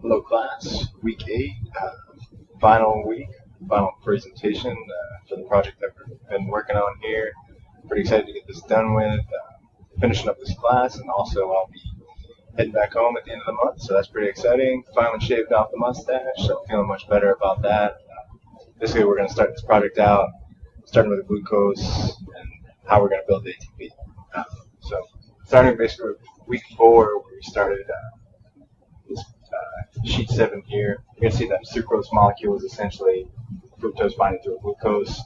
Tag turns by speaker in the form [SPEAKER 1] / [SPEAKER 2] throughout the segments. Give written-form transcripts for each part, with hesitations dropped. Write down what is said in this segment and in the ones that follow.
[SPEAKER 1] Hello class, week 8, final week, final presentation for the project that we've been working on here. Pretty excited to get this done with, finishing up this class, and also I'll be heading back home at the end of the month, so that's pretty exciting. Finally shaved off the mustache, so I'm feeling much better about that. Basically we're going to start this project out, starting with the glucose and how we're going to build the ATP. So starting basically with week 4, where we started this sheet 7 here, you're going to see that sucrose molecule is essentially fructose binding to a glucose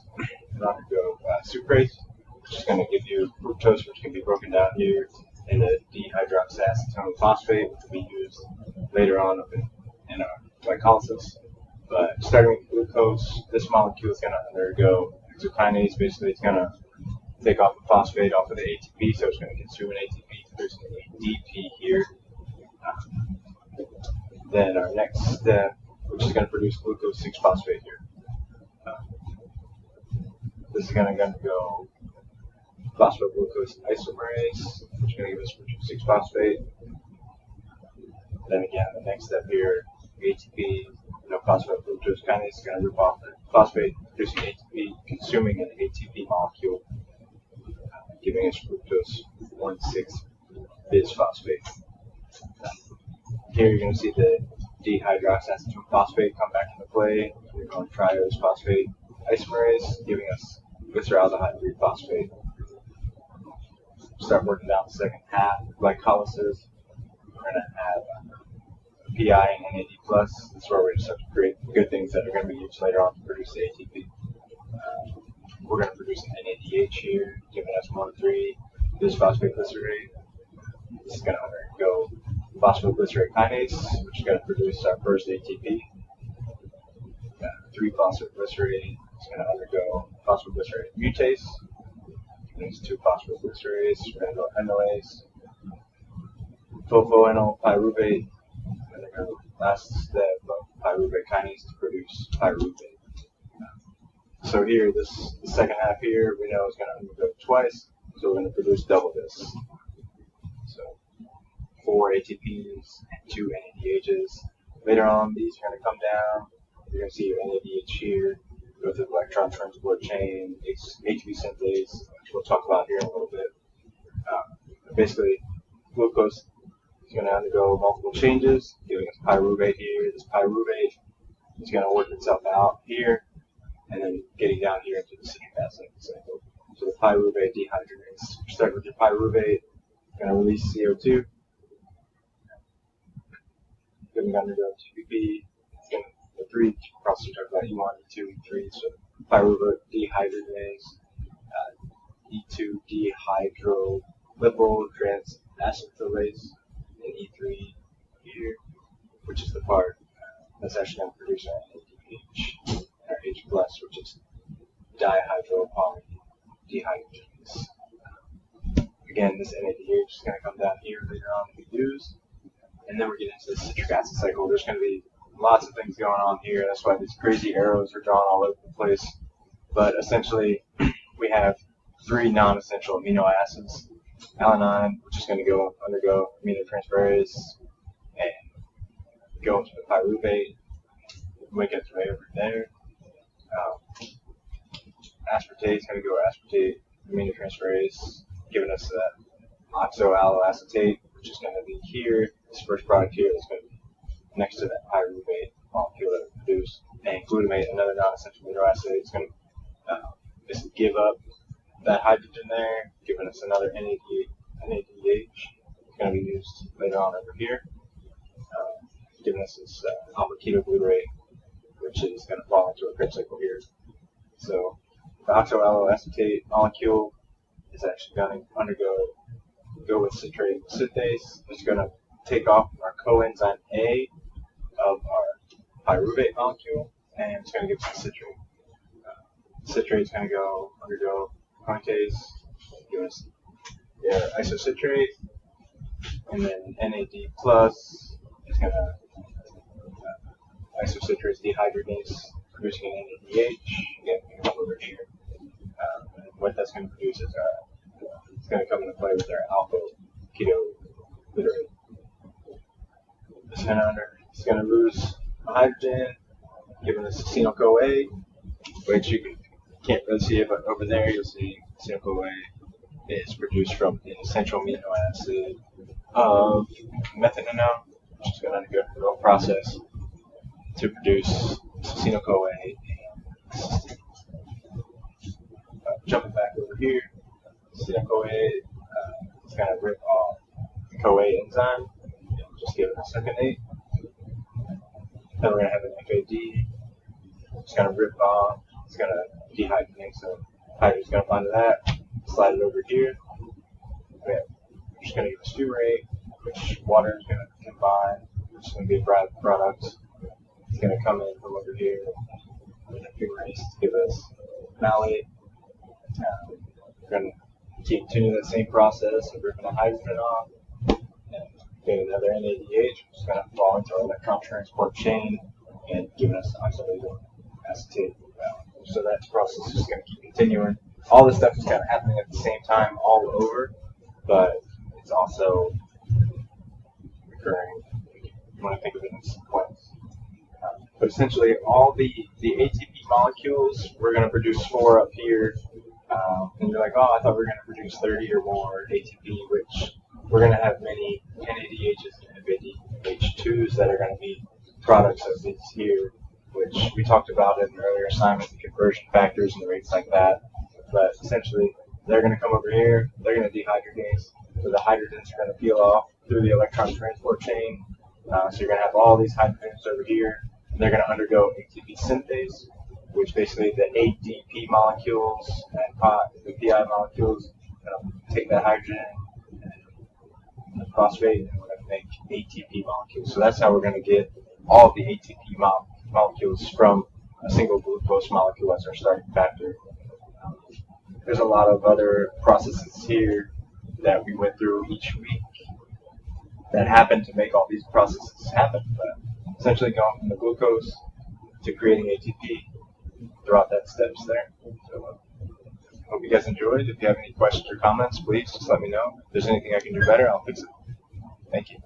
[SPEAKER 1] and undergo sucrase, which is going to give you fructose, which can be broken down here into dehydroxyacetone phosphate, which will be used later on in glycolysis. But starting with glucose, this molecule is going to undergo exokinase. Basically, it's going to take off the phosphate off of the ATP, so it's going to consume an ATP, produce an ADP here. Then our next step, which is going to produce glucose 6-phosphate here. This is going to go phosphoglucose isomerase, which is going to give us 6-phosphate. Then again, the next step here, ATP, phosphoglucose kinase is going to rip off the phosphate, producing ATP, consuming an ATP molecule, giving us fructose 1,6-bisphosphate. Here you're going to see the dehydroxyacetone phosphate come back into play. We're going triose phosphate isomerase, giving us glyceraldehyde 3-phosphate. Start working down the second half, glycolysis. We're going to have PI and NAD+. This is where we're going to start to create good things that are going to be used later on to produce the ATP. We're going to produce an NADH here, giving us 1,3-bisphosphate glycerate. This is going to undergo phosphoglycerate kinase, which is going to produce our first ATP. 3-phosphoglycerate is going to undergo phosphoglycerate mutase. These 2-phosphoglycerates, we're going to go amylase. Topoenyl pyruvate, and then the last step of pyruvate kinase to produce pyruvate. So here, the second half here, we know is going to undergo twice, so we're going to produce double this. So 4 ATPs and 2 NADHs. Later on, these are going to come down. You're going to see your NADH here, go through the electron transport chain, ATP synthase, which we'll talk about here in a little bit. Basically, glucose is going to undergo multiple changes, giving us pyruvate here. This pyruvate is going to work itself out here, and then getting down here into the citric acid cycle. So the pyruvate dehydrogenase. Start with your pyruvate, going to release CO2. Going to undergo TPP. The 3 processes talk about E1, E2, E3. So pyruvate dehydrogenase, E2 dehydrolipotransacetylases, and E3 here, which is the part that's actually going to produce our ADH, our H+, which is dihydropolydehydrogenase. Again, this NADH is going to come down here later on to be used. And then we're getting into the citric acid cycle. There's going to be lots of things going on here. That's why these crazy arrows are drawn all over the place. But essentially, we have 3 non-essential amino acids. Alanine, which is going to undergo aminotransferase and go into the pyruvate, make its way over there. Aspartate is going to go aspartate aminotransferase, giving us that oxoalloacetate, which is going to be here. This first product here is going to be next to that pyruvate molecule that we produce. And glutamate, another non-essential amino acid, is going to just give up that hydrogen there, giving us another NADH. It's going to be used later on over here, giving us this alpha-ketoglutarate, which is going to fall into a Krebs cycle here. So the oxoalloacetate molecule is actually going to go with citrate synthase. It's going to take off our coenzyme A of our pyruvate molecule, and it's going to give us the citrate. Citrate is going to undergo cointase, give us their isocitrate, and then NAD+ is going to isocitrate dehydrogenase, producing an NADH. Again, we can come over here. And what that's going to produce is it's going to come into play with our alpha-ketoglutarate. This going to It's going to lose hydrogen, giving us acetyl-CoA, which you can't really see it, but over there you'll see acetyl-CoA is produced from the essential amino acid of methanol, which is going to undergo the whole process to produce acetyl-CoA. Jumping back over here, acetyl-CoA is going to rip off the CoA enzyme, just give it a succinate. Then we're going to have an FAD. It's going to rip off. It's going to dehydrogenate. So hydrogen's going to bind to that. Slide it over here. We're just going to give a fumarate, which water is going to combine. Which is going to be a product. It's going to come in from over here. We're going to fumarate to give us malate. We're going to continue the same process of ripping the hydrogen off. Getting another NADH, which is going to fall into our electron transport chain and giving us oxalated acetate. So that process is just going to keep continuing. All this stuff is kind of happening at the same time all over, but it's also recurring. You want to think of it in sequence. But essentially, all the ATP molecules, we're going to produce 4 up here. And you're like, oh, I thought we were going to produce 30 or more ATP, which we're going to have many NADHs and FADH2s that are going to be products of these here, which we talked about in an earlier assignment, the conversion factors and the rates like that. But essentially, they're going to come over here, they're going to dehydrogenase, so the hydrogens are going to peel off through the electron transport chain. So you're going to have all these hydrogens over here, and they're going to undergo ATP synthase, which basically the ADP molecules and the PI molecules take that hydrogen and the phosphate, and we're going to make ATP molecules. So that's how we're going to get all of the ATP molecules from a single glucose molecule as our starting factor. There's a lot of other processes here that we went through each week that happen to make all these processes happen. But essentially going from the glucose to creating ATP throughout that steps there. So hope you guys enjoyed. If you have any questions or comments, please just let me know. If there's anything I can do better, I'll fix it. Thank you.